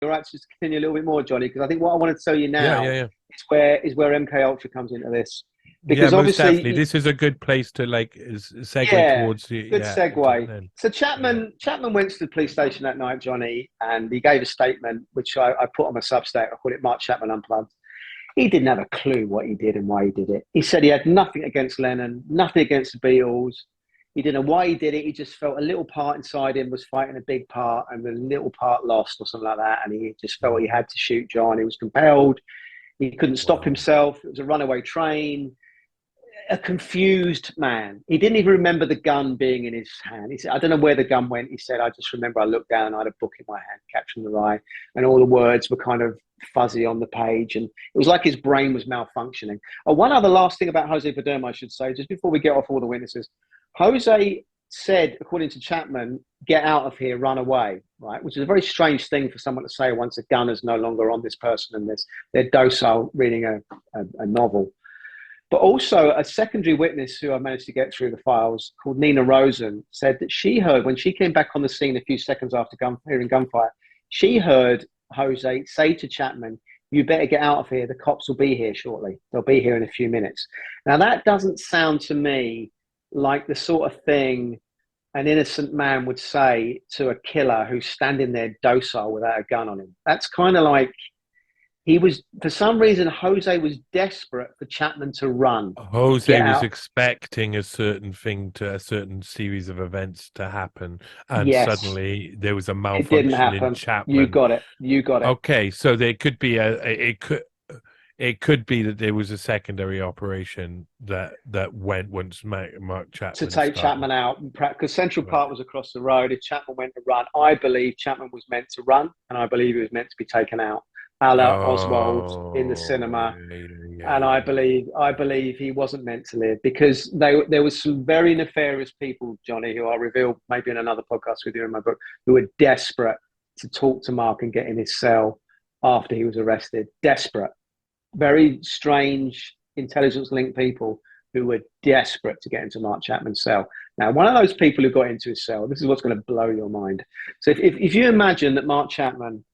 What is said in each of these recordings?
all right to just continue a little bit more, Johnny? Because I think what I want to tell you Yeah, now yeah, yeah. is where MK Ultra comes into this, Yeah, because most definitely. obviously, This is a good place to like segue yeah, towards the good John segue. Lennon. So Yeah. Chapman went to the police station that night, Johnny, and he gave a statement which I put on my Substack. I call it Mark Chapman Unplugged. He didn't have a clue what he did and why he did it. He said he had nothing against Lennon, nothing against the Beatles. He didn't know why he did it. He just felt a little part inside him was fighting a big part, and the little part lost or something like that. And he just felt he Mm. had to shoot John. He was compelled. He couldn't stop Wow. himself. It was a runaway train. A confused man. He didn't even remember the gun being in his hand. He said, I don't know where the gun went. He said, I just remember I looked down and I had a book in my hand, Capturing the Rye, and all the words were kind of fuzzy on the page. And it was like his brain was malfunctioning. One other last thing about Jose Vedmore, I should say, just before we get off all the witnesses. Jose said, according to Chapman, get out of here, run away, right? Which is a very strange thing for someone to say once a gun is no longer on this person and they're docile reading a novel. But also, a secondary witness who I managed to get through the files, called Nina Rosen, said that she heard, when she came back on the scene a few seconds after hearing gunfire, she heard Jose say to Chapman, you better get out of here. The cops will be here shortly. They'll be here in a few minutes. Now, that doesn't sound to me like the sort of thing an innocent man would say to a killer who's standing there docile without a gun on him. That's kind of like he was, for some reason, Jose was desperate for Chapman to run, Jose get was out. expecting a certain series of events to happen, and Yes, suddenly there was a it didn't malfunction in happen. You Chapman. got it. You got it. Okay, so there could be it could be that there was a secondary operation that went once Mark To Chapman take started. Chapman out, because Central Right. Park was across the road. If Chapman went to run, I believe Chapman was meant to run, and I believe he was meant to be taken out, a la Oswald in the Oh, cinema. yeah, yeah, And yeah, I believe he wasn't meant to live, because there was some very nefarious people, Johnny, who I'll reveal maybe in another podcast with you in my book, who were desperate to talk to Mark and get in his cell after he was arrested. Desperate, very strange intelligence linked people who were desperate to get into Mark Chapman's cell. Now, one of those people who got into his cell, this is what's going to blow your mind. So if you imagine that Mark Chapman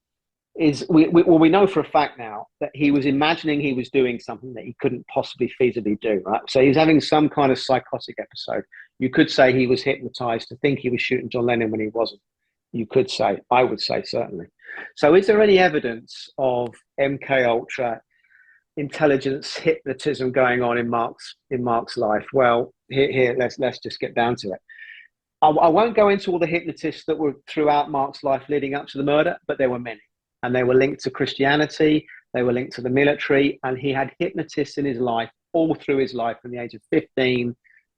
we know for a fact now that he was imagining he was doing something that he couldn't possibly feasibly do, right? So he was having some kind of psychotic episode. You could say he was hypnotized to think he was shooting John Lennon when he wasn't. You could say, I would say, certainly. So is there any evidence of MK Ultra intelligence hypnotism going on in Mark's life? Well, here let's just get down to it. I won't go into all the hypnotists that were throughout Mark's life leading up to the murder, but there were many. And they were linked to Christianity, they were linked to the military, and he had hypnotists in his life all through his life from the age of 15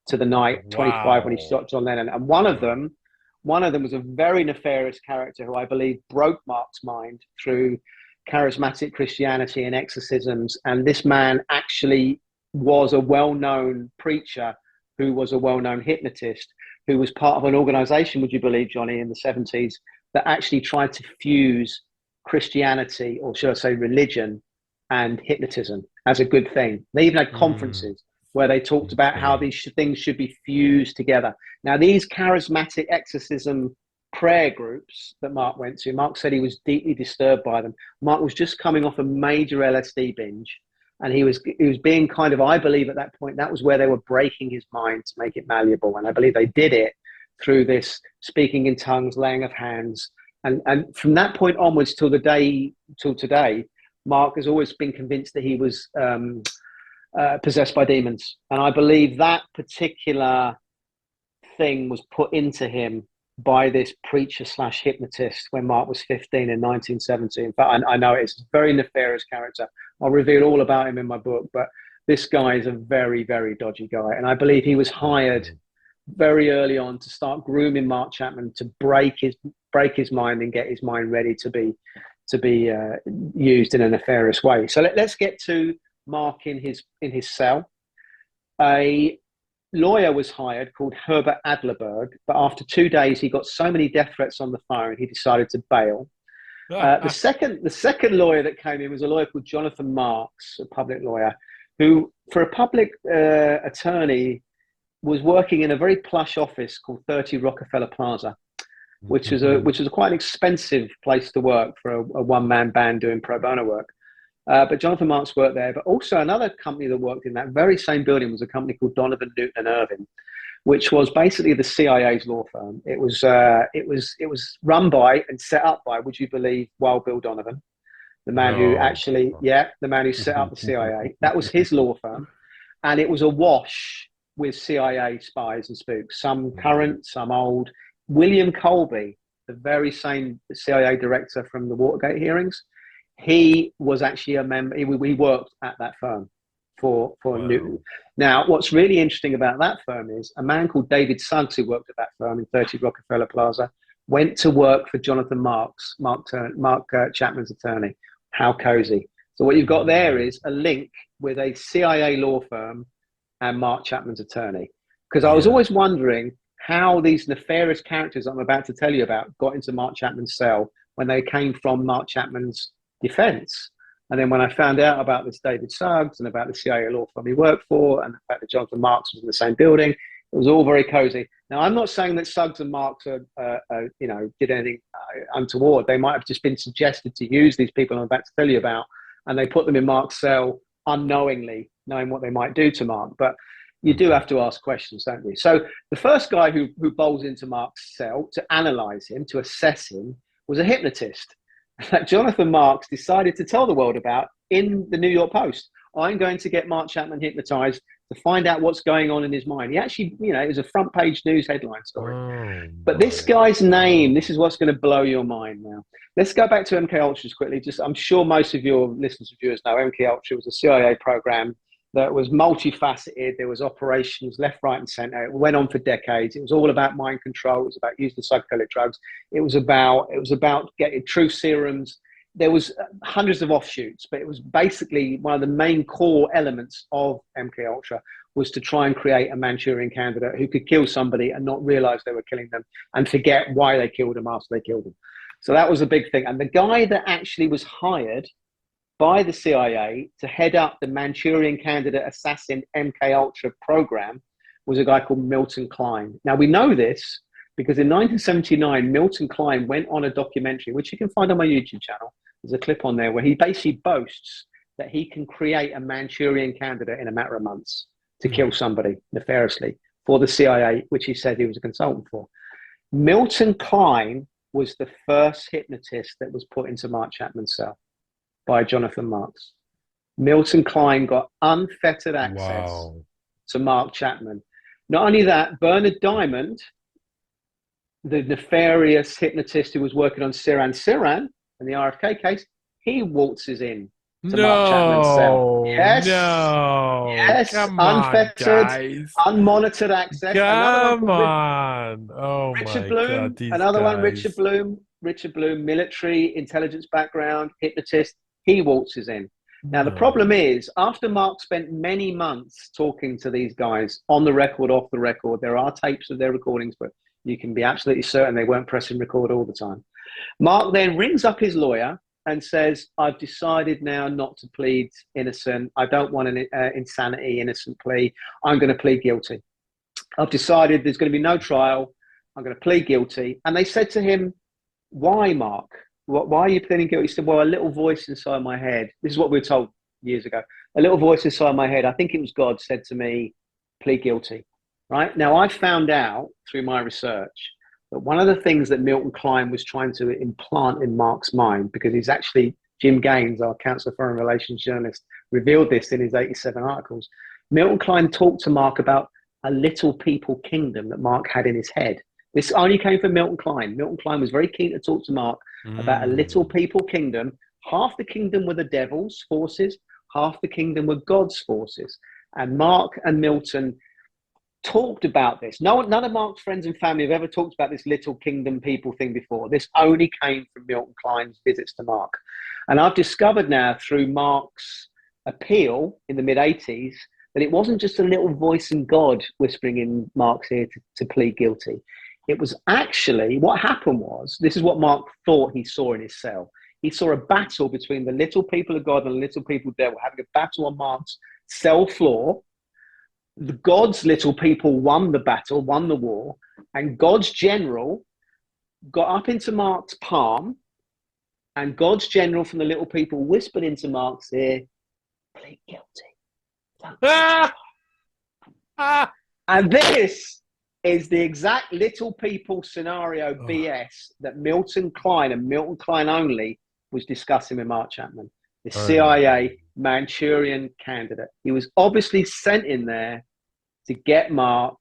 to the night 25 when he wow. shot John Lennon. And Wow. one of them was a very nefarious character who I believe broke Mark's mind through charismatic Christianity and exorcisms. And this man actually was a well-known preacher who was a well-known hypnotist who was part of an organization, would you believe, Johnny, in the 70s that actually tried to fuse Christianity, or should I say religion, and hypnotism as a good thing. They even had Mm, conferences where they talked about how okay. these things should be fused together. Now, these charismatic exorcism prayer groups that Mark went to, Mark said he was deeply disturbed by them. Mark was just coming off a major LSD binge, and he was being kind of, I believe at that point, that was where they were breaking his mind to make it malleable. And I believe they did it through this speaking in tongues, laying of hands. And from that point onwards till today, Mark has always been convinced that he was possessed by demons. And I believe that particular thing was put into him by this preacher slash hypnotist when Mark was 15 in 1970. In fact, I know it's a very nefarious character. I'll reveal all about him in my book, but this guy is a very, very dodgy guy. And I believe he was hired Okay. very early on to start grooming Mark Chapman to break his mind and get his mind ready to be used in a nefarious way. So let's get to Mark in his cell. A lawyer was hired called Herbert Adlerberg, but after 2 days he got so many death threats on the phone he decided to bail. The second lawyer that came in was a lawyer called Jonathan Marks, a public lawyer, who for a public attorney was working in a very plush office called 30 Rockefeller Plaza. which was a quite an expensive place to work for a one-man band doing pro bono work. But Jonathan Marks worked there. But also another company that worked in that very same building was a company called Donovan, Newton and Irvin, which was basically the CIA's law firm. It was run by and set up by, would you believe, Wild Bill Donovan, the man who actually, the man who set up the CIA. That was his law firm, and it was awash with CIA spies and spooks, some current, some old. William Colby, the very same CIA director from the Watergate hearings, he was actually a member. He worked at that firm for Newton. Now, what's really interesting about that firm is a man called David Suggs, who worked at that firm in 30 Rockefeller Plaza, went to work for Jonathan Mark Chapman's attorney. How cozy. So what you've got there is a link with a CIA law firm and Mark Chapman's attorney. Because I was always wondering how these nefarious characters I'm about to tell you about got into Mark Chapman's cell when they came from Mark Chapman's defense. And then when I found out about this David Suggs and about the CIA law firm he worked for and the fact that Jonathan Marks was in the same building, it was all very cozy. Now, I'm not saying that Suggs and Marks did anything untoward. They might have just been suggested to use these people I'm about to tell you about, and they put them in Mark's cell unknowingly, knowing what they might do to Mark. But you do have to ask questions, don't you? So the first guy who bowls into Mark's cell to analyze him, to assess him, was a hypnotist that Jonathan Marks decided to tell the world about in the New York Post. I'm going to get Mark Chapman hypnotized to find out what's going on in his mind. He actually, it was a front page news headline story. But this guy's name, this is what's going to blow your mind now. Let's go back to MK Ultras quickly. I'm sure most of your listeners and viewers know MK Ultra was a CIA program that was multifaceted. There was operations left, right, and center. It went on for decades. It was all about mind control. It was about using psychedelic drugs. It was about getting truth serums. There was hundreds of offshoots, but it was basically one of the main core elements of MK Ultra was to try and create a Manchurian candidate who could kill somebody and not realize they were killing them and forget why they killed them after they killed them. So that was a big thing. And the guy that actually was hired by the CIA to head up the Manchurian Candidate Assassin MK Ultra program was a guy called Milton Kline. Now we know this because in 1979, Milton Kline went on a documentary, which you can find on my YouTube channel. There's a clip on there where he basically boasts that he can create a Manchurian candidate in a matter of months to kill somebody nefariously for the CIA, which he said he was a consultant for. Milton Kline was the first hypnotist that was put into Mark Chapman's cell by Jonathan Marks. Milton Kline got unfettered access to Mark Chapman. Not only that, Bernard Diamond, the nefarious hypnotist who was working on Sirhan and the RFK case, he waltzes in to Mark Chapman's cell. Yes, unfettered, guys. Unmonitored access. Come on. Oh Richard my Bloom, God, another guys. one, Richard Bloom, military intelligence background, hypnotist. He waltzes in. Now, the problem is, after Mark spent many months talking to these guys on the record, off the record, there are tapes of their recordings, but you can be absolutely certain they weren't pressing record all the time. Mark then rings up his lawyer and says, I've decided now not to plead innocent. I don't want an insanity innocent plea. I'm going to plead guilty. I've decided there's going to be no trial. I'm going to plead guilty. And they said to him, why, Mark? Why are you pleading guilty? He said, well, a little voice inside my head. This is what we were told years ago. A little voice inside my head, I think it was God, said to me, plead guilty. Right? Now, I found out through my research that one of the things that Milton Kline was trying to implant in Mark's mind, because he's actually, Jim Gaines, our Council of Foreign Relations journalist, revealed this in his 87 articles. Milton Kline talked to Mark about a little people kingdom that Mark had in his head. This only came from Milton Kline. Milton Kline was very keen to talk to Mark about a little people kingdom. Half the kingdom were the devil's forces, half the kingdom were God's forces. And Mark and Milton talked about this. None of Mark's friends and family have ever talked about this little kingdom people thing before. This only came from Milton Kline's visits to Mark. And I've discovered now through Mark's appeal in the mid-80s that it wasn't just a little voice in God whispering in Mark's ear to plead guilty. It was actually, what happened was, this is what Mark thought he saw in his cell. He saw a battle between the little people of God and the little people of the devil, having a battle on Mark's cell floor. The God's little people won the battle, won the war, and God's general got up into Mark's palm, and God's general from the little people whispered into Mark's ear, plead guilty. Ah! Ah! And this is the exact little people scenario BS that Milton Klein and Milton Klein only was discussing with Mark Chapman, the CIA Manchurian candidate. He was obviously sent in there to get Mark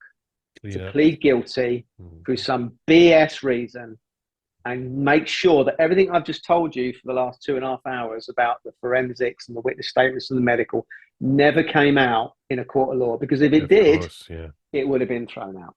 to plead guilty through some BS reason and make sure that everything I've just told you for the last 2.5 hours about the forensics and the witness statements and the medical never came out in a court of law. Because if it did, it would have been thrown out.